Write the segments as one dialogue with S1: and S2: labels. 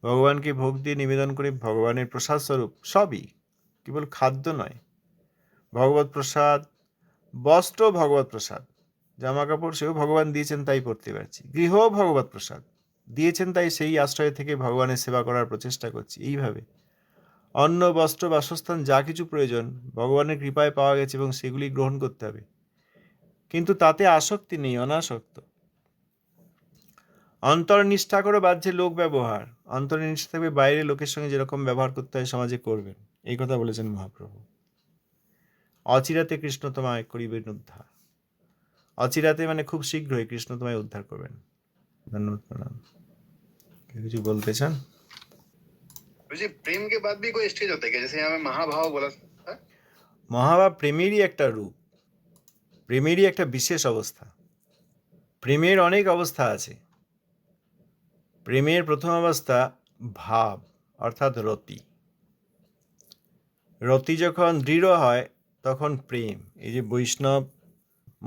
S1: ভগবানকে ভোগ দিয়ে নিবেদন করে ভগবানের প্রসাদ স্বরূপ, সবই, কেবল খাদ্য নয়। ভগবত প্রসাদ, বস্ত্র ভগবত প্রসাদ, জামা কাপড় সেও ভগবান দিয়েছেন, তাই পরতে পারছি। গৃহ ভগবত প্রসাদ দিয়েছেন, তাই সেই আশ্রয় থেকে ভগবানের সেবা করার প্রচেষ্টা করছি। এইভাবে অন্ন, বস্ত্র, বাসস্থান যা কিছু প্রয়োজন ভগবানের কৃপায় পাওয়া গেছে এবং সেগুলি গ্রহণ করতে হবে, কিন্তু তাতে আসক্তি নেই, অনাসক্ত। অন্তর্নিষ্ঠা করে বাহ্যে লোক ব্যবহার, অন্তর্নিষ্ঠা থাকবে বাইরে লোকের সঙ্গে যেরকম ব্যবহার করতে হয় সমাজে করবেন, এই কথা বলেছেন মহাপ্রভু। অচিরাতে কৃষ্ণ তোমায় করিবেন উদ্ধার। অচিরাতে মানে খুব শীঘ্রই কৃষ্ণ তোমায় উদ্ধার করবেন। ধন্যবাদ, প্রণাম। কেউ কিছু বলতে চান?
S2: प्रेम के बाद भी कोई स्टेज होता है क्या, जैसे यहाँ में महाभाव बोला था?
S1: মহাভাব প্রেমেরই একটা রূপ, প্রেমেরই একটা বিশেষ অবস্থা। প্রেমের অনেক অবস্থা আছে। প্রেমের প্রথম অবস্থা ভাব, অর্থাৎ রতি। রতি যখন দৃঢ় হয় তখন প্রেম। এই যে বৈষ্ণব,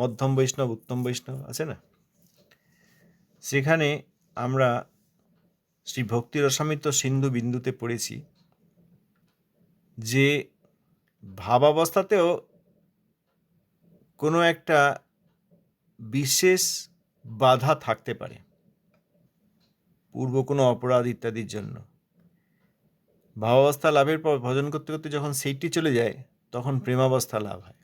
S1: মধ্যম বৈষ্ণব, উত্তম বৈষ্ণব আছে না, সেখানে আমরা শ্রী ভক্তি রসামৃত সিন্ধু বিন্দুতে পড়েছি যে ভাবাবস্থাতেও কোনো একটা বিশেষ বাধা থাকতে পারে, পূর্ব কোনো অপরাধ ইত্যাদির জন্য। ভাবাবস্থা লাভের পর ভজন করতে করতে যখন সেইটি চলে যায় তখন প্রেমাবস্থা লাভ হয়।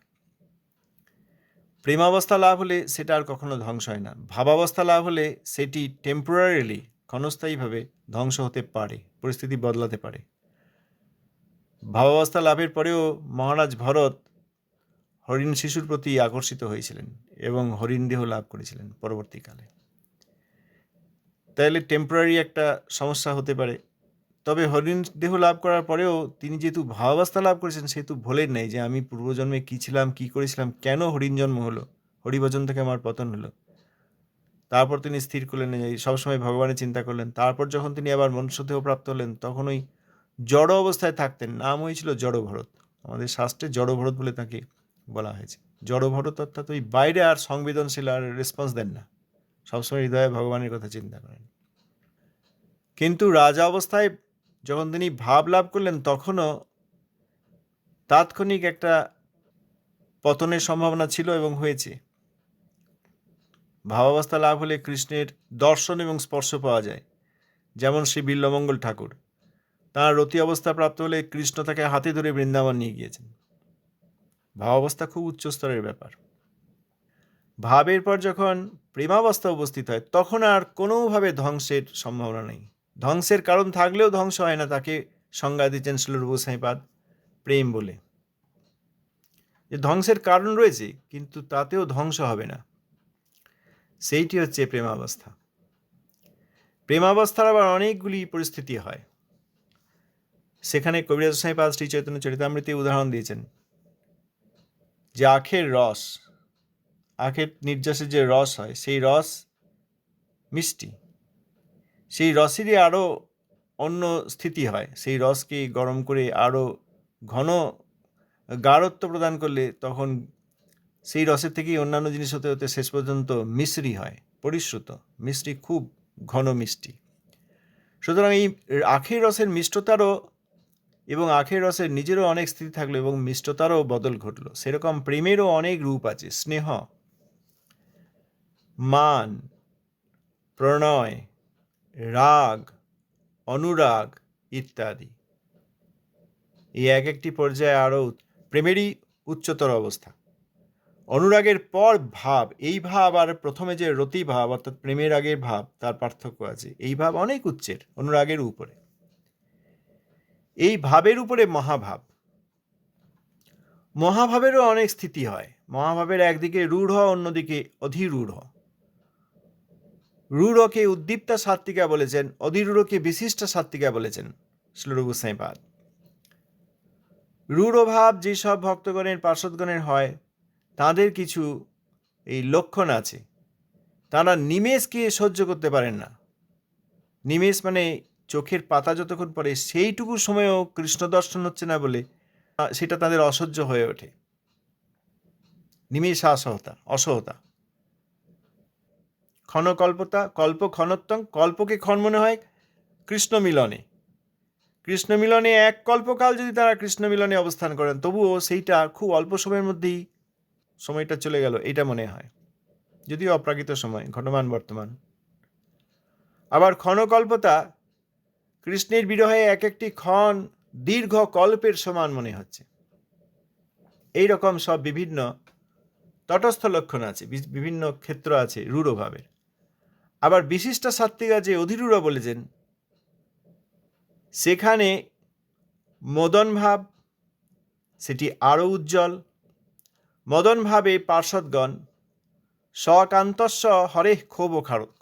S1: প্রেমাবস্থা লাভ হলে সেটা আর কখনো ধ্বংস হয় না। ভাবাবস্থা লাভ হলে সেটি টেম্পোরারিলি, ক্ষণস্থায়ীভাবে ধ্বংস হতে পারে, পরিস্থিতি বদলাতে পারে। ভাবাবস্থা লাভের পরেও মহারাজ ভরত হরিণ শিশুর প্রতি আকর্ষিত হয়েছিলেন এবং হরিণ দেহ লাভ করেছিলেন পরবর্তীকালে। তাহলে টেম্পোরারি একটা সমস্যা হতে পারে, তবে হরিণ দেহ লাভ করার পরেও তিনি যেহেতু ভাবাবস্থা লাভ করেছেন সেহেতু ভোলেন নাই যে আমি পূর্বজন্মে কী ছিলাম, কী করেছিলাম, কেন হরিণ জন্ম হলো, হরিভজন থেকে আমার পতন হলো। তারপর তিনি স্থির করলেন যে সবসময় ভগবানের চিন্তা করলেন। তারপর যখন তিনি আবার মনুষ্যদেহ প্রাপ্ত হলেন তখন ওই জড় অবস্থায় থাকতেন, নাম হয়েছিল জড় ভরত। আমাদের শাস্ত্রে জড় ভরত বলে তাকে বলা হয়েছে। জড় ভরত অর্থাৎ ওই বাইরে আর সংবেদনশীল আর রেসপন্স দেন না, সবসময় হৃদয়ে ভগবানের কথা চিন্তা করেন। কিন্তু রাজা অবস্থায় যখন তিনি ভাব লাভ করলেন তখনও তাৎক্ষণিক একটা পতনের সম্ভাবনা ছিল এবং হয়েছে। ভাবাবস্থা লাভ হলে কৃষ্ণের দর্শন এবং স্পর্শ পাওয়া যায়, যেমন শ্রী বিল্লমঙ্গল ঠাকুর, তাঁর রতি অবস্থা প্রাপ্ত হলে কৃষ্ণ তাকে হাতে ধরে বৃন্দাবন নিয়ে গিয়েছেন। ভাবাবস্থা খুব উচ্চস্তরের ব্যাপার। ভাবের পর যখন প্রেমাবস্থা উপস্থিত হয় তখন আর কোনোভাবে ধ্বংসের সম্ভাবনা নেই। ধ্বংসের কারণ থাকলেও ধ্বংস হয় না, তাকে সংজ্ঞা দিচ্ছেন শ্রীল গোসাইপাদ প্রেম বলে, যে ধ্বংসের কারণ রয়েছে কিন্তু তাতেও ধ্বংস হবে না, সেইটি হচ্ছে প্রেমাবস্থা। প্রেমাবস্থার আবার অনেকগুলি পরিস্থিতি হয়। সেখানে কবিরাজ গোসাইপাদ শ্রী চৈতন্য চরিতামৃতে উদাহরণ দিয়েছেন যে আখের রস, আখের নির্যাসের যে রস হয় সেই রস মিষ্টি, সেই রসেরই আরও অন্য স্থিতি হয়। সেই রসকে গরম করে আরও ঘন গাঢ়ত্ব প্রদান করলে তখন সেই রসের থেকেই অন্যান্য জিনিস হতে হতে শেষ পর্যন্ত মিশ্রি হয়, পরিশ্রুত মিষ্টি, খুব ঘন মিষ্টি। সুতরাং এই আখের রসের মিষ্টতারও এবং আখের রসের নিজেরও অনেক স্থিতি থাকলো এবং মিষ্টতারও বদল ঘটলো। সেরকম প্রেমেরও অনেক রূপ আছে, স্নেহ, মান, প্রণয়, রাগ, অনুরাগ ইত্যাদি। এই এক একটি পর্যায়ে আরও প্রেমেরই উচ্চতর অবস্থা। অনুরাগের পর ভাব, এই ভাব আর প্রথমে যে রতি ভাব অর্থাৎ প্রেমের আগের ভাব, তার পার্থক্য আছে। এই ভাব অনেক উচ্চের, অনুরাগের উপরে। এই ভাবের উপরে মহাভাব, মহাভাবেরও অনেক স্থিতি হয়। মহাভাবের একদিকে রূঢ়, অন্যদিকে অধিরূঢ়। রূঢ়কে উদ্দীপ্তা সাত্ত্বিকা বলেছেন, অধিরূঢ়কে বিশিষ্ট সাত্ত্বিকা বলেছেন শ্রীল গোসাইপাদ। রূঢ় ভাব যেসব ভক্তগণের, পার্শ্বদগণের হয় তাদের কিছু এই লক্ষণ আছে। তারা নিমেষকে সহ্য করতে পারেন না। নিমেষ মানে চোখের পাতা যতক্ষণ পড়ে সেইটুকু সময়েও কৃষ্ণ দর্শন হচ্ছে না বলে সেটা তাদের অসহ্য হয়ে ওঠে। নিমেষ অসহতা। ক্ষণকল্পতা, কল্প ক্ষণত্বং, কল্পকে ক্ষণ মনে হয়, কৃষ্ণ মিলনে এক কল্পকাল যদি তারা কৃষ্ণ মিলনে অবস্থান করেন, তবুও সেইটা খুব অল্প সময়ের মধ্যেই সময়টা চলে গেল, এটা মনে হয়, যদিও অপ্রাকৃত সময়, ঘটমান বর্তমান। আবার ক্ষণকল্পতা কৃষ্ণের বিরহে এক একটি ক্ষণ দীর্ঘ কল্পের সমান মনে হচ্ছে। এই রকম সব বিভিন্ন তটস্থ লক্ষণ আছে, বিভিন্ন ক্ষেত্র আছে রূঢ়ভাবের। আবার বিশিষ্ট সাত্ত্বিকা যে অধিরূঢ় বলেছেন, সেখানে মদন ভাব সেটি আরও উজ্জ্বল। মদন ভাবে পার্ষদগণ স্বকান্তস্য হরে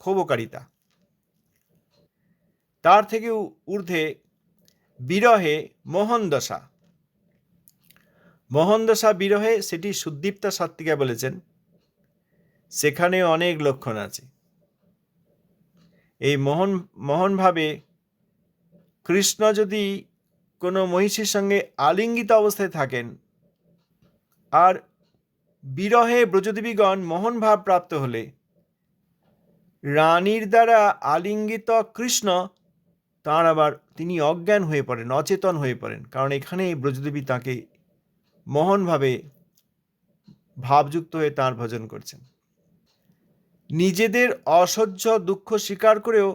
S1: ক্ষোভকারিতা, তার থেকেও ঊর্ধ্বে বিরহে মোহনদশা বিরহে, সেটি সুদীপ্তা সাত্ত্বিকা বলেছেন, সেখানে অনেক লক্ষণ আছে। এই মোহন ভাবে কৃষ্ণ যদি কোনো মহিষীর সঙ্গে আলিঙ্গিত অবস্থায় থাকেন, আর বিরহে ব্রজদেবীগণ মোহন ভাব প্রাপ্ত হলে রানীর দ্বারা আলিঙ্গিত কৃষ্ণ তাঁর আবার তিনি অজ্ঞান হয়ে পড়েন, অচেতন হয়ে পড়েন, কারণ এখানে ব্রজদেবী তাঁকে মোহনভাবে ভাবযুক্ত হয়ে তাঁর ভজন করছেন। নিজেদের অসহ্য দুঃখ স্বীকার করেও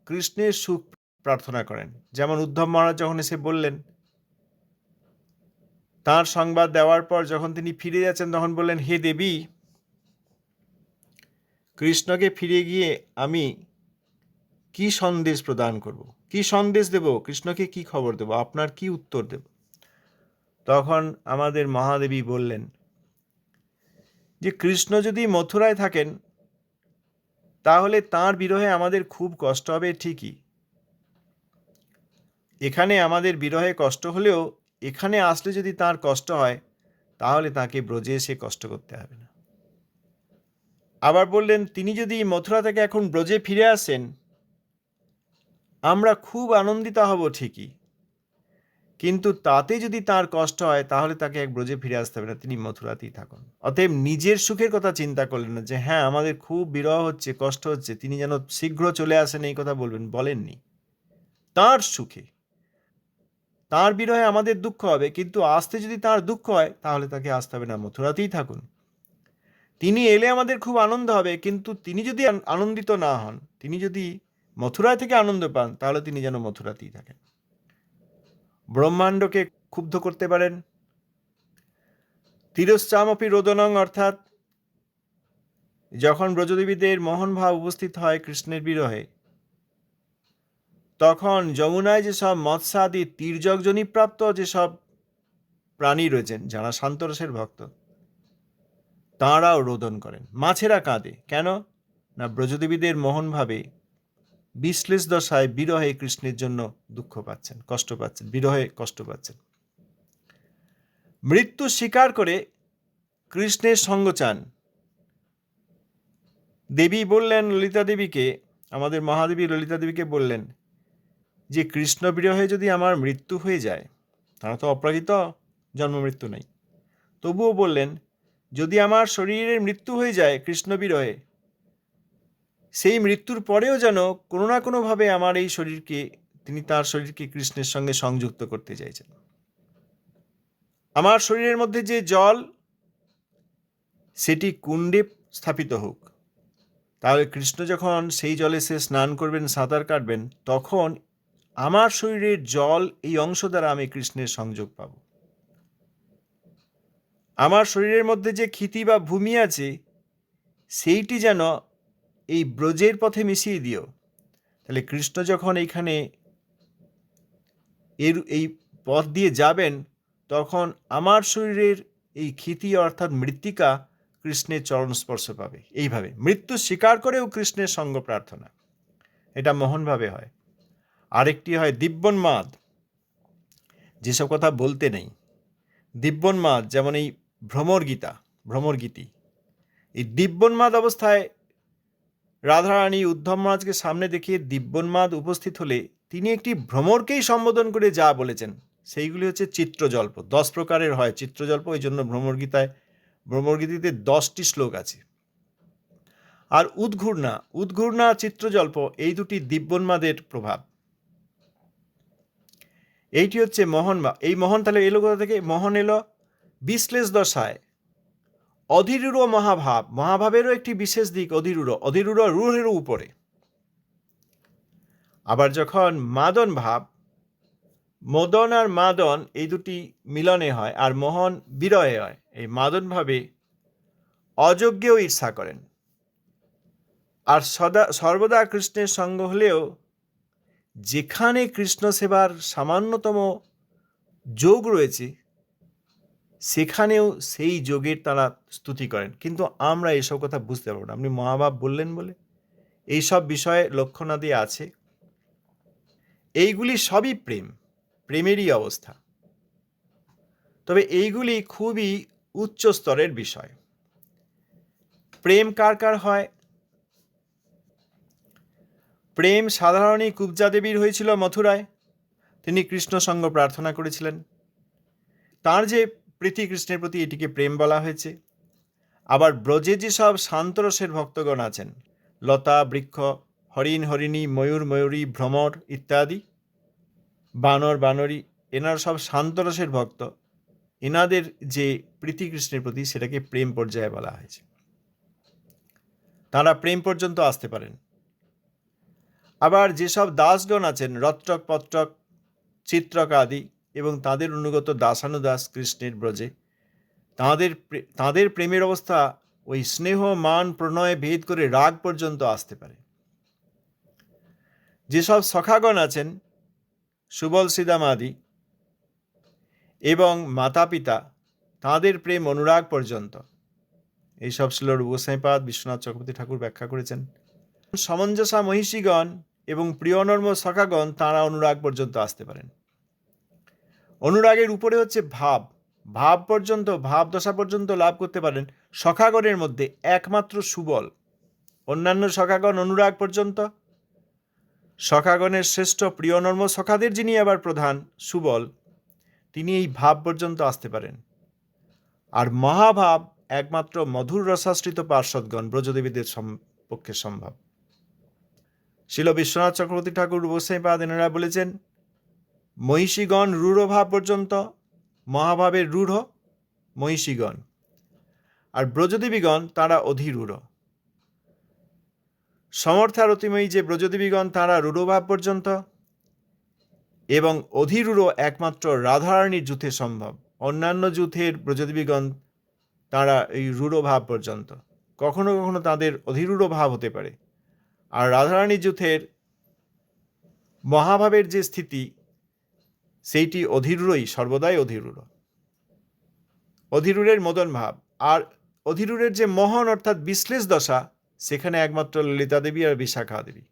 S1: কৃষ্ণের সুখ প্রার্থনা করেন। যেমন উদ্ধব মহারাজ যখন এসে বললেন, তাঁর সংবাদ দেওয়ার পর যখন তিনি ফিরে যাচ্ছেন, তখন বললেন, হে দেবী, কৃষ্ণকে ফিরে গিয়ে আমি কি সন্দেশ প্রদান করব, কি সন্দেশ দেব, কৃষ্ণকে কি খবর দেব, আপনার কি উত্তর দেব? তখন আমাদের মহাদেবী বললেন যে কৃষ্ণ যদি মথুরায় থাকেন তাহলে তাঁর বিরহে আমাদের খুব কষ্ট হবে ঠিকই। এখানে আমাদের বিরহে কষ্ট হলেও এখানে আসলে যদি তাঁর কষ্ট হয়, তাহলে তাকে ব্রজে এসে কষ্ট করতে হবে না। আবার বললেন, তিনি যদি মথুরা থেকে এখন ব্রজে ফিরে আসেন, আমরা খুব আনন্দিত হব ঠিকই, কিন্তু তাতে যদি তার কষ্ট হয়, তাহলে তাকে এক ব্রজে ফিরে আসতে হবে না, তিনি মথুরাতেই থাকুন। অতএব নিজের সুখের কথা চিন্তা করলেন না, যে হ্যাঁ আমাদের খুব বিরহ হচ্ছে, কষ্ট হচ্ছে, তিনি যেন শীঘ্র চলে আসেন, এই কথা বলেননি। তার সুখে, তার বিরহে আমাদের দুঃখ হবে, কিন্তু আসতে যদি তার দুঃখ হয়, তাহলে তাকে আসতে হবে না, মথুরাতেই থাকুন। তিনি এলে আমাদের খুব আনন্দ হবে, কিন্তু তিনি যদি আনন্দিত না হন, তিনি যদি মথুরায় থেকে আনন্দ পান, তাহলে তিনি যেন মথুরাতেই থাকেন। ব্রহ্মাণ্ডকে ক্ষুব্ধ করতে পারেন। তিরশ্চামপি রোদনং, অর্থাৎ যখন ব্রজদেবীদের মোহনভাব উপস্থিত হয় কৃষ্ণের বিরহে, তখন যমুনায় যেসব মৎস্যাদি তীর্যকজনিপ্রাপ্ত যেসব প্রাণী রয়েছেন, যারা শান্তরসের ভক্ত, তাঁরাও রোদন করেন। মাছেরা কাঁদে কেন? না, ব্রজদেবীদের মোহনভাবে বিশ্লেষ দশায় বিরহে কৃষ্ণের জন্য দুঃখ পাচ্ছেন, কষ্ট পাচ্ছেন, বিরহে কষ্ট পাচ্ছেন। মৃত্যু স্বীকার করে কৃষ্ণের সঙ্গ চান। দেবী বললেন ললিতা দেবীকে, আমাদের মহাদেবী ললিতা দেবীকে বললেন যে কৃষ্ণ বিরহে যদি আমার মৃত্যু হয়ে যায়, তারা তো অপ্রাকৃত, জন্ম মৃত্যু নেই, তবুও বললেন যদি আমার শরীরের মৃত্যু হয়ে যায় কৃষ্ণ বিরহে, সেই মৃত্যুর পরেও যেন কোনো না কোনোভাবে আমার এই শরীরকে, তিনি তার শরীরকে কৃষ্ণের সঙ্গে সংযুক্ত করতে চাইছেন। আমার শরীরের মধ্যে যে জল, সেটি কুণ্ডে স্থাপিত হোক, তাহলে কৃষ্ণ যখন সেই জলে সে স্নান করবেন, সাঁতার কাটবেন, তখন আমার শরীরের জল এই অংশ দ্বারা আমি কৃষ্ণের সংযোগ পাব। আমার শরীরের মধ্যে যে ক্ষিতি বা ভূমি আছে, সেইটি যেন এই ব্রজের পথে মিশিয়ে দিও। তাহলে কৃষ্ণ যখন এইখানে এই পথ দিয়ে যাবেন, তখন আমার শরীরের এই ক্ষিতি অর্থাৎ মৃত্তিকা কৃষ্ণের চরণ স্পর্শ পাবে। এইভাবে মৃত্যু স্বীকার করেও কৃষ্ণের সঙ্গ প্রার্থনা, এটা মোহনভাবে হয়। আরেকটি হয় দিব্যন্মাদ, যেসব কথা বলতে নেই। দিব্যন্মাদ যেমন এই ভ্রমরগীতি, এই দিব্যন্মাদ অবস্থায় রাধারানী উদ্ধব মহারাজকে সামনে দেখিয়ে দিব্যন্মাদ উপস্থিত হলে তিনি একটি ভ্রমরকেই সম্বোধন করে যা বলেছেন, সেইগুলি হচ্ছে চিত্রজল্প। 10 প্রকারের হয় চিত্রজল্প, এই জন্য ভ্রমরগীতিতে 10টি শ্লোক আছে। আর উদ্ঘূর্ণা চিত্রজল্প, এই দুটি দিব্যন্মাদের প্রভাব। এইটি হচ্ছে মোহন ভাব। এই মোহন তাহলে এলো কোথা থেকে? মোহন এলো বিশ্লেষ দশায় অধীরূঢ় মহাভাব। মহাভাবেরও একটি বিশেষ দিক অধীরূঢ়, অধীরূঢ় রূঢ়েরও উপরে। আবার যখন মাদন ভাব, মদন আর মাদন এই দুটি মিলনে হয়, আর মোহন বিরয়ে হয়। এই মাদন ভাবে অযোগ্যেও ঈর্ষা করেন, আর সর্বদা কৃষ্ণের সঙ্গ হলেও যেখানে কৃষ্ণ সেবার সামান্যতম যোগ রয়েছে সেখানেও সেই যোগের তারা স্তুতি করেন। কিন্তু আমরা এসব কথা বুঝতে পারবো না। আপনি মহাভাব বললেন বলে এইসব বিষয়ে লক্ষণাদি আছে। এইগুলি সবই প্রেমেরই অবস্থা। তবে এইগুলি খুবই উচ্চ স্তরের বিষয়। প্রেম কার কার হয়? প্রেম সাধারণই কুব্জা দেবীর হয়েছিল মথুরায়। তিনি কৃষ্ণ সঙ্গ প্রার্থনা করেছিলেন। তার যে প্রীতি কৃষ্ণের প্রতি, এটিকে প্রেম বলা হয়েছে। আবার ব্রজে যেসব শান্তরসের ভক্তগণ আছেন, লতা বৃক্ষ, হরিণ হরিণী, ময়ূর ময়ূরী, ভ্রমর ইত্যাদি, বানর বানরী, এনারা সব শান্তরসের ভক্ত। এনাদের যে প্রীতি কৃষ্ণের প্রতি, সেটাকে প্রেম পর্যায়ে বলা হয়েছে। তারা প্রেম পর্যন্ত আসতে পারেন। আবার যেসব দাসগণ আছেন, রত্রক পত্রক চিত্রক আদি, এবং তাদের অনুগত দাসানুদাস কৃষ্ণের ব্রজে, তাদের প্রেমের অবস্থা ওই স্নেহ মান প্রণয় ভেদ করে রাগ পর্যন্ত আসতে পারে। যেসব সখাগণ আছেন, সুবল শ্রীদাম আদি, এবং মাতা পিতা, তাঁদের প্রেম অনুরাগ পর্যন্ত। এইসব ছিল রূপ গোস্বামীপাদ, বিশ্বনাথ চক্রবর্তী ঠাকুর ব্যাখ্যা করেছেন। সমঞ্জসা মহিষীগণ এবং প্রিয়নর্ম সখাগণ, তাঁরা অনুরাগ পর্যন্ত আসতে পারেন। অনুরাগের উপরে হচ্ছে ভাব পর্যন্ত, ভাব দশা পর্যন্ত লাভ করতে পারেন সখাগণের মধ্যে একমাত্র সুবল। অন্যান্য সখাগণ অনুরাগ পর্যন্ত। সখাগণের শ্রেষ্ঠ প্রিয়নর্ম সখাদের যিনি আবার প্রধান সুবল, তিনি এই ভাব পর্যন্ত আসতে পারেন। আর মহাভাব একমাত্র মধুর রসাশ্রিত পার্শ্বদগণ, ব্রজদেবীদের পক্ষে সম্ভব। শিল বিশ্বনাথ চক্রবর্তী ঠাকুর, গোস্বামীপাদ এনারা বলেছেন, মহিষীগণ রূঢ় ভাব পর্যন্ত, মহাভাবের রূঢ় মহিষীগণ, আর ব্রজদেবীগণ তারা অধিরূঢ়। সমর্থারতিময়ী যে ব্রজদেবীগণ, তারা রূঢ়ভাব পর্যন্ত, এবং অধিরূঢ় একমাত্র রাধারানীর যুথে সম্ভব। অন্যান্য যুথের ব্রজদেবীগণ তারা এই রূঢ় ভাব পর্যন্ত, কখনো কখনো তাদের অধিরূঢ় ভাব হতে পারে। আর রাধারানী যুথের মহাভাবের যে স্থিতি, সেইটি অধিরূঢ়ই, সর্বদাই অধিরূঢ়। অধিরূঢ়ের মদন ভাব, আর অধিরূঢ়ের যে মোহন অর্থাৎ বিশ্লেষ দশা, সেখানে একমাত্র ললিতা দেবী আর বিশাখা দেবী।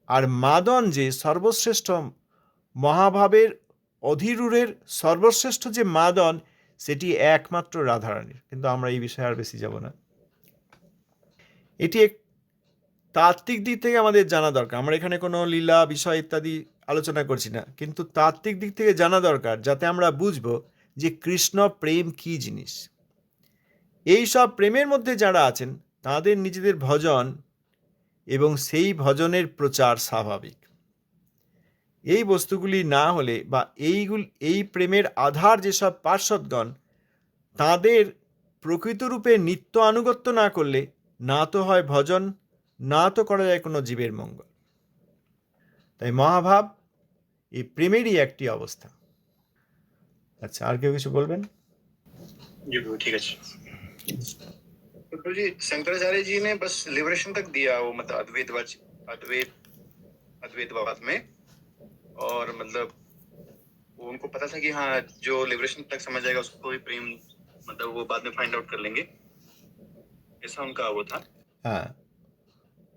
S1: আর মাদন যে সর্বশ্রেষ্ঠ মহাভাবের, অধিরূঢ়ের সর্বশ্রেষ্ঠ যে মাদন, সেটি একমাত্র রাধারানীর। কিন্তু আমরা এই বিষয়ে আর বেশি যাব না। এটি এক তাত্ত্বিক দিক থেকে আমাদের জানা দরকার। আমরা এখানে কোনো লীলা বিষয় ইত্যাদি আলোচনা করছি না, কিন্তু তাত্ত্বিক দিক থেকে জানা দরকার, যাতে আমরা বুঝব যে কৃষ্ণ প্রেম কি জিনিস। এই সব প্রেমের মধ্যে যারা আছেন, তাদের নিজেদের ভজন এবং সেই ভজনের প্রচার স্বাভাবিক। এই বস্তুগুলি না হলে, বা এই প্রেমের আধার যেসব পার্শ্বদগণ, তাদের প্রকৃতরূপে নিত্য আনুগত্য না করলে, না তো হয় ভজন, না তো করা যায় কোনো জীবের মঙ্গল। তাই মহাভাব এই প্রেমেরই একটি অবস্থা। আচ্ছা, আর কেউ কিছু বলবেন?
S2: ठीक है। तो जी शंकराचार्य जी ने बस लिबरेशन तक दिया, वो मतलब अद्वैतवाद में, और मतलब वो उनको पता था कि हाँ, जो लिबरेशन तक समझ जाएगा उसको भी प्रेम, मतलब वो बाद में फाइंड आउट कर लेंगे, ऐसा उनका वो था।
S1: হ্যাঁ,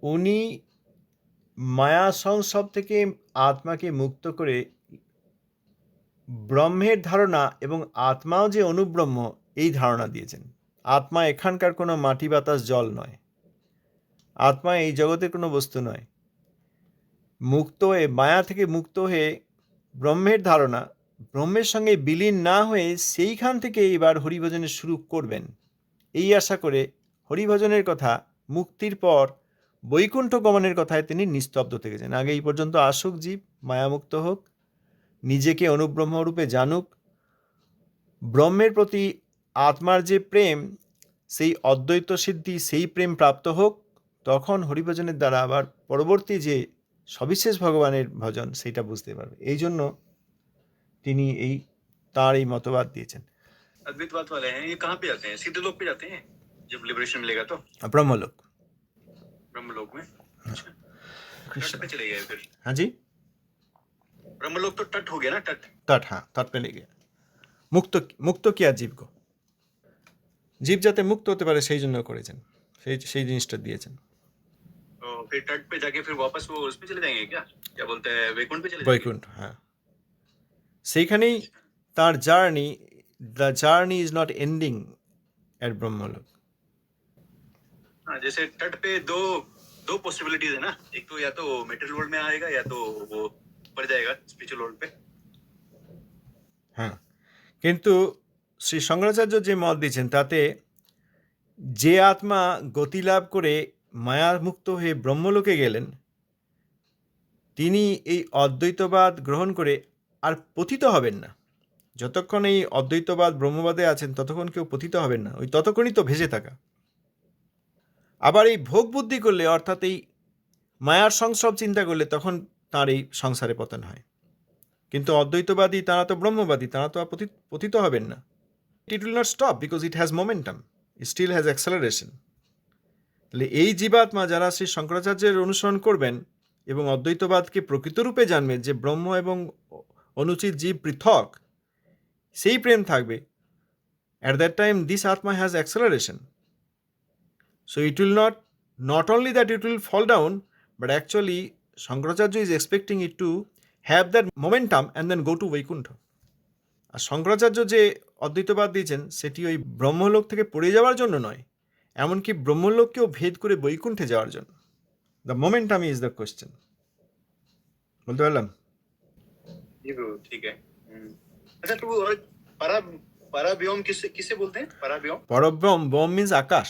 S1: উনি মায়া সংসব থেকে আত্মাকে মুক্ত করে ব্রহ্মের ধারণা এবং আত্মাও যে অনুব্রহ্ম, এই ধারণা দিয়েছেন। আত্মা এখানকার কোনো মাটি বাতাস জল নয়, আত্মা এই জগতের কোনো বস্তু নয়। মুক্ত হয়ে, মায়া থেকে মুক্ত হয়ে ব্রহ্মের ধারণা, ব্রহ্মের সঙ্গে বিলীন না হয়ে সেইখান থেকে এবার হরিভজনের শুরু করবেন, এই আশা করে হরিভজনের কথা, মুক্তির পর বৈকুণ্ঠ গমনের কথায় তিনি নিস্তব্ধ থেকেছেন। আগে এই পর্যন্ত আসুক জীব, মায়ামুক্ত হোক, নিজেকে অনুব্রহ্মরূপে জানুক, ব্রহ্মের প্রতি আত্মার যে প্রেম, সেই অদ্বৈত সিদ্ধি, সেই প্রেম প্রাপ্ত হোক, তখন হরিভজনের দ্বারা আবার পরবর্তী যে সবিশেষ ভগবানের ভজন সেইটা বুঝতে পারবে। এই জন্য তিনি তাঁর এই মতবাদ দিয়েছেন।
S2: अद्वैतवाद वाले हैं, ये कहाँ पे जाते हैं? सीधे लोक पे जाते हैं जब लिबरेशन मिलेगा तो,
S1: ब्रह्मलोक,
S2: ब्रह्मलोक में। अच्छा,
S1: कृष्ण।
S2: तट पे चले गए फिर।
S1: हाँ जी,
S2: ब्रह्मलोक तो तट हो गया ना, तट।
S1: तट, हाँ, तट पे ले गया। মুক্ত কিয়া জীবকে, জীব যাতে মুক্ত হতে পারে সেই জন্য করেছেন, সেই জিনিসটা দিয়েছেন।
S2: तो फिर तट पे जाके फिर वापस वो उसमें चले जाएंगे क्या बोलते हैं, वैकुंठ पे चले जाएंगे?
S1: বৈকুণ্ঠ, হ্যাঁ, সেইখানেই তার journey, the journey is not ending at Brahmaloka.
S2: हाँ, जैसे तट पे दो पॉसिबिलिटीज है ना, एक तो या तो मेटेरियल वर्ल्ड में आएगा या तो वो पड़ जाएगा स्पिरिचुअल वर्ल्ड पे।
S1: হ্যাঁ, কিন্তু শ্রী শঙ্করাচার্য যে মত দিয়েছেন তাতে যে আত্মা গতি লাভ করে মায়ামুক্ত হয়ে ব্রহ্মলোকে গেলেন, তিনি এই অদ্বৈতবাদ গ্রহণ করে আর পতিত হবেন না। যতক্ষণ এই অদ্বৈতবাদ ব্রহ্মবাদে আছেন ততক্ষণ কেউ পতিত হবেন না, ওই ততক্ষণই তো ভেসে থাকা। আবার এই ভোগ বুদ্ধি করলে, অর্থাৎ এই মায়ার সংস্রব চিন্তা করলে, তখন তার এই সংসারে পতন হয়। কিন্তু অদ্বৈতবাদী তারা তো ব্রহ্মবাদী, তারা তো আর পতিত হবেন না। It will not stop because it has momentum, it still has acceleration. তাহলে এই জীবাত্মা যারা শ্রী শঙ্করাচার্যের অনুসরণ করবেন এবং অদ্বৈতবাদকে প্রকৃতরূপে জানবেন যে ব্রহ্ম এবং অনুচিত জীব পৃথক, সেই প্রেম থাকবে, at that time this atma has acceleration. So it will not only that it will fall down, but actually Shankaracharya is expecting it to have that momentum and then go to Vaikuntha. আর শঙ্করাচার্য যে অদ্বৈতবাদ দিয়েছেন সেটি ওই ব্রহ্মলোক থেকে পড়ে যাওয়ার জন্য নয়, এমনকি ব্রহ্মলোককেও ভেদ করে বৈকুণ্ঠে যাওয়ার জন্য। The momentum is the question. বলতে পারলাম?
S2: जी ब्रो, ठीक है। अच्छा, तो और पराब्योम किसे बोलते हैं? पराब्योम,
S1: পরব্রহ্ম, ব্রহ্ম মিন্স আকাশ,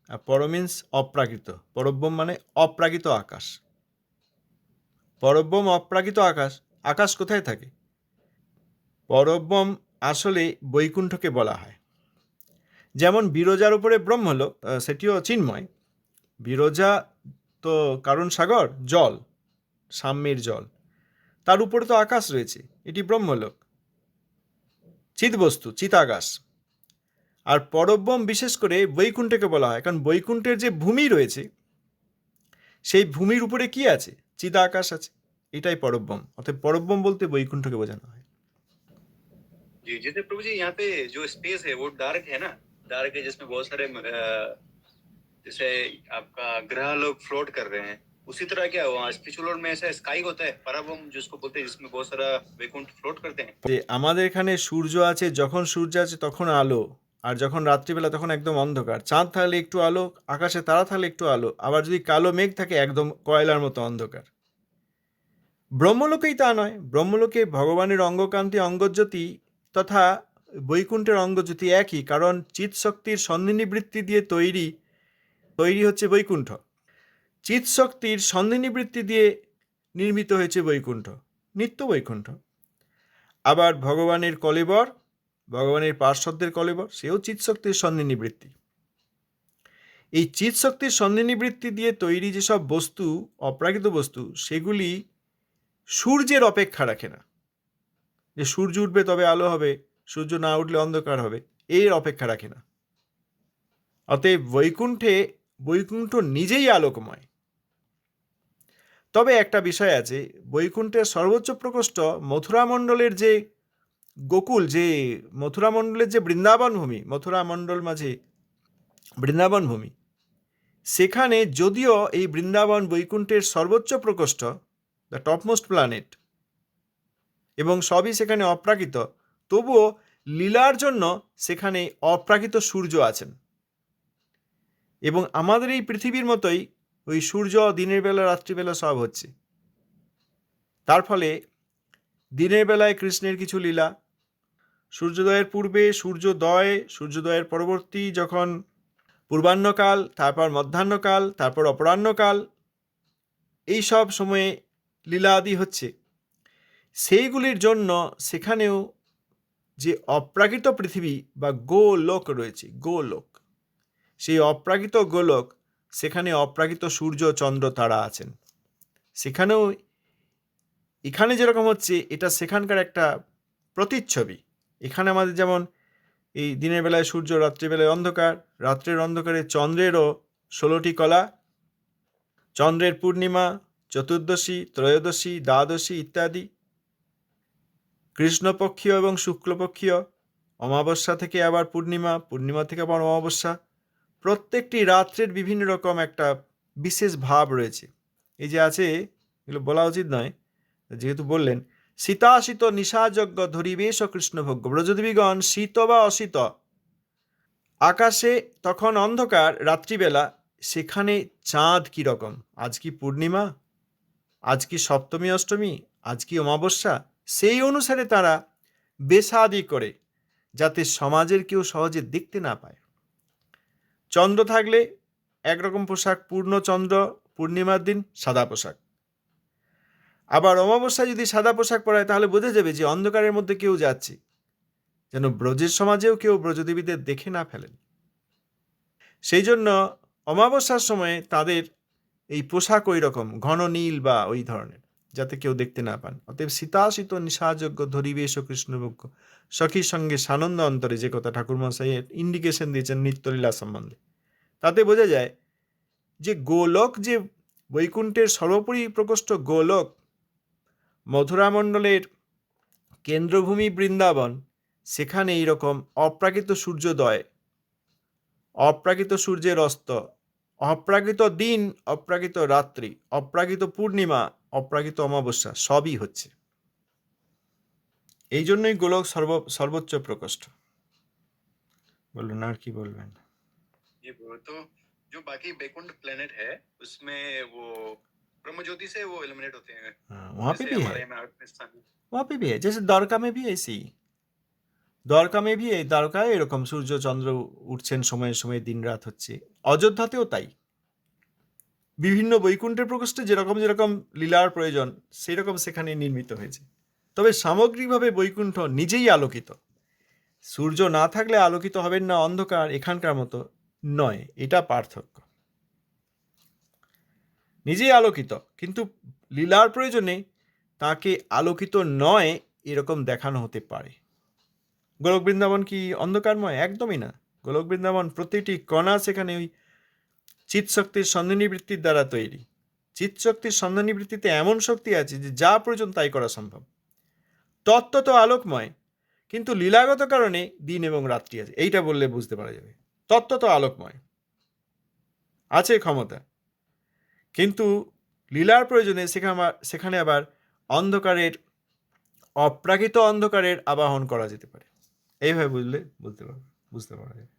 S1: আর পর মিন্স অপ্রাকৃত। পরব্রহ্ম মানে অপ্রাকৃত আকাশ। পরব্রহ্ম অপ্রাকৃত আকাশ। আকাশ কোথায় থাকে? পরব্রহ্ম আসলে বৈকুণ্ঠকে বলা হয়। যেমন বিরজার উপরে ব্রহ্মলোক, সেটিও চিন্ময়। বিরজা তো কারণ সাগর, জল, সাম্যের জল, তার উপরে তো আকাশ রয়েছে, এটি ব্রহ্মলোক, চিৎবস্তু, চিতাকাশ। আর পরব্রহ্ম বিশেষ করে বৈকুণ্ঠকে বলা হয়, কারণ বৈকুণ্ঠের যে ভূমি রয়েছে সেই ভূমির উপরে কি আছে? চিদাকাশ আছে, এটাই পরব্রহ্ম। অর্থাৎ পরব্রহ্ম বলতে বৈকুণ্ঠকে বোঝানো হয়।
S2: जी जैसे प्रभु जी यहाँ पे जो स्पेस है वो डार्क है ना, डार्क है जिसमें बहुत सारे जैसे आपका ग्रह लोग फ्लोट कर रहे हैं, उसी तरह क्या वहाँ स्पिरिचुअल वर्ल्ड में ऐसा स्काई होता है पराब्रह्म जिसको बोलते हैं, जिसमें बहुत सारा वैकुंठ फ्लोट करते हैं।
S1: যে আমাদের এখানে সূর্য আছে, যখন সূর্য আছে তখন আলো, আর যখন রাত্রিবেলা তখন একদম অন্ধকার। চাঁদ থাকলে একটু আলো, আকাশে তারা থাকলে একটু আলো, আবার যদি কালো মেঘ থাকে একদম কয়লার মতো অন্ধকার। ব্রহ্মলোকেই তা নয়। বব্রহ্মলোকে ভগবানের অঙ্গকান্তি, অঙ্গজ্যোতি তথা বৈকুণ্ঠের অঙ্গজ্যোতি একই, কারণ চিৎশক্তির সন্ধিনিবৃত্তি দিয়ে তৈরি হচ্ছে বৈকুণ্ঠ। চিৎশক্তির সন্ধিনিবৃত্তি দিয়ে নির্মিত হয়েছে বৈকুণ্ঠ, নিত্য বৈকুণ্ঠ। আবার ভগবানের কলেবর, ভগবানের পার্শ্বদের কলেবর, সেও চিৎশক্তির সন্ধিনিবৃত্তি। এই চিৎশক্তির সন্ধিনিবৃত্তি দিয়ে তৈরি যেসব বস্তু, অপ্রাকৃত বস্তু, সেগুলি সূর্যের অপেক্ষা রাখে না, যে সূর্য উঠবে তবে আলো হবে, সূর্য না উঠলে অন্ধকার হবে, এর অপেক্ষা রাখে না। অতএব বৈকুণ্ঠ নিজেই আলোকময়। তবে একটা বিষয় আছে, বৈকুণ্ঠের সর্বোচ্চ প্রকোষ্ঠ মথুরা মণ্ডলের যে গোকুল, যে মথুরা মণ্ডলের যে বৃন্দাবন ভূমি, মথুরা মণ্ডল মাঝে বৃন্দাবন ভূমি, সেখানে যদিও এই বৃন্দাবন বৈকুণ্ঠের সর্বোচ্চ প্রকোষ্ঠ, দ্য টপমোস্ট প্ল্যানেট, এবং সবই সেখানে অপ্রাকৃত, তবুও লীলার জন্য সেখানে অপ্রাকৃত সূর্য আছেন। এবং আমাদের এই পৃথিবীর মতোই ওই সূর্য দিনের বেলা রাত্রিবেলা সব হচ্ছে। তার ফলে দিনের বেলায় কৃষ্ণের কিছু লীলা, সূর্যোদয়ের পূর্বে, সূর্যোদয়ের পরবর্তী, যখন পূর্বাহ্নকাল, তারপর মধ্যাহ্নকাল, তারপর অপরাহ্নকাল, এই সব সময়ে লীলা আদি হচ্ছে। সেইগুলির জন্য সেখানেও যে অপ্রাকৃত পৃথিবী বা গোলোক রয়েছে, গোলোক, সেই অপ্রাকৃত গোলোক, সেখানে অপ্রাকৃত সূর্য চন্দ্র তারা আছেন। সেখানেও এখানে যেরকম হচ্ছে এটা সেখানকার একটা প্রতিচ্ছবি। এখানে আমাদের যেমন এই দিনের বেলায় সূর্য, রাত্রিবেলায় অন্ধকার, রাত্রের অন্ধকারে চন্দ্রেরও 16টি কলা, চন্দ্রের পূর্ণিমা, চতুর্দশী, ত্রয়োদশী, দ্বাদশী ইত্যাদি, কৃষ্ণপক্ষীয় এবং শুক্লপক্ষীয়, অমাবস্যা থেকে আবার পূর্ণিমা, পূর্ণিমা থেকে আবার অমাবস্যা, প্রত্যেকটি রাত্রের বিভিন্ন রকম একটা বিশেষ ভাব রয়েছে। এই যে আছে, এগুলো বলা উচিত নয়, যেহেতু বললেন, শীতাশীত নিশাযজ্ঞ ধরিবেশ কৃষ্ণভোগ্য, ব্রজদেবীগণ শীত বা অশীত, আকাশে তখন অন্ধকার রাত্রিবেলা, সেখানে চাঁদ কীরকম, আজ কি পূর্ণিমা, আজ কি সপ্তমী অষ্টমী, আজ কি অমাবস্যা, সেই অনুসারে তারা বেশাদি করে, যাতে সমাজের কেউ সহজে দেখতে না পায়। চন্দ্র থাকলে একরকম পোশাক, পূর্ণ চন্দ্র পূর্ণিমার দিন সাদা পোশাক, আবার অমাবস্যায় যদি সাদা পোশাক পরায় তাহলে বোঝা যাবে যে অন্ধকারের মধ্যে কেউ যাচ্ছে, যেন ব্রজের সমাজেও কেউ ব্রজদেবীদের দেখে না ফেলেন। সেই জন্য অমাবস্যার সময়ে তাদের এই পোশাক ওই রকম ঘন নীল বা ওই ধরনের, যাতে কেউ দেখতে না পান। অতএব শীতাশীত নিশাযজ্ঞ ধরিবেশ কৃষ্ণভোগ্য, সখীর সঙ্গে সানন্দ অন্তরে, যে কথা ঠাকুরমশাইয়ের ইন্ডিকেশন দিয়েছেন নিত্যলীলা সম্বন্ধে, তাতে বোঝা যায় যে গোলক, যে বৈকুণ্ঠের সর্বোপরি প্রকোষ্ঠ গোলক, মথুরামণ্ডলের কেন্দ্রভূমি বৃন্দাবন, সেখানে এইরকম অপ্রাকৃত সূর্যোদয়, অপ্রাকৃত সূর্যের অস্ত, অপ্রাকৃত দিন, অপ্রাকৃত রাত্রি, অপ্রাকৃত পূর্ণিমা, অপ্রাকৃত অমাবস্যা সবই হচ্ছে। এই জন্যই গোলক সর্বোচ্চ প্রকোষ্ঠ। বলুন আর কি বলবেন?
S2: ये तो जो बाकी बैकुंठ प्लेनेट है उसमें वो ब्रह्म ज्योति से वो एलिमिनेट होते हैं।
S1: वहाँ पे
S2: जैसे
S1: भी
S2: हमारे
S1: है,
S2: में स्थान है।
S1: वहाँ पे भी है, जैसे द्वारका में भी ऐसे ही, দ্বারকা মে ভি, এই দ্বারকায় এরকম সূর্য চন্দ্র উঠছেন সময়ে সময়ে, দিন রাত হচ্ছে। অযোধ্যাতেও তাই। বিভিন্ন বৈকুণ্ঠের প্রকোষ্ঠে যেরকম যেরকম লীলার প্রয়োজন, সেই রকম সেখানে নির্মিত হয়েছে। তবে সামগ্রিকভাবে বৈকুণ্ঠ নিজেই আলোকিত। সূর্য না থাকলে আলোকিত হবেন না, অন্ধকার এখানকার মতো নয়, এটা পার্থক্য। নিজেই আলোকিত, কিন্তু লীলার প্রয়োজনে তাকে আলোকিত নয় এরকম দেখানো হতে পারে। গোলক বৃন্দাবন কি অন্ধকারময়? একদমই না। গোলক বৃন্দাবন প্রতিটি কণা সেখানে ওই চিৎশক্তির সন্ধানীবৃত্তির দ্বারা তৈরি। চিৎশক্তির সন্ধানীবৃত্তিতে এমন শক্তি আছে যে যা প্রয়োজন তাই করা সম্ভব। তত্ত্ব তো আলোকময়, কিন্তু লীলাগত কারণে দিন এবং রাত্রি আছে, এইটা বললে বুঝতে পারা যাবে। তত্ত্ব তো আলোকময়, আছে ক্ষমতা, কিন্তু লীলার প্রয়োজনে সেখানে আবার অন্ধকারের, অপ্রাকৃত অন্ধকারের আবাহন করা যেতে পারে। এইভাবে বুঝতে পারা যাবে।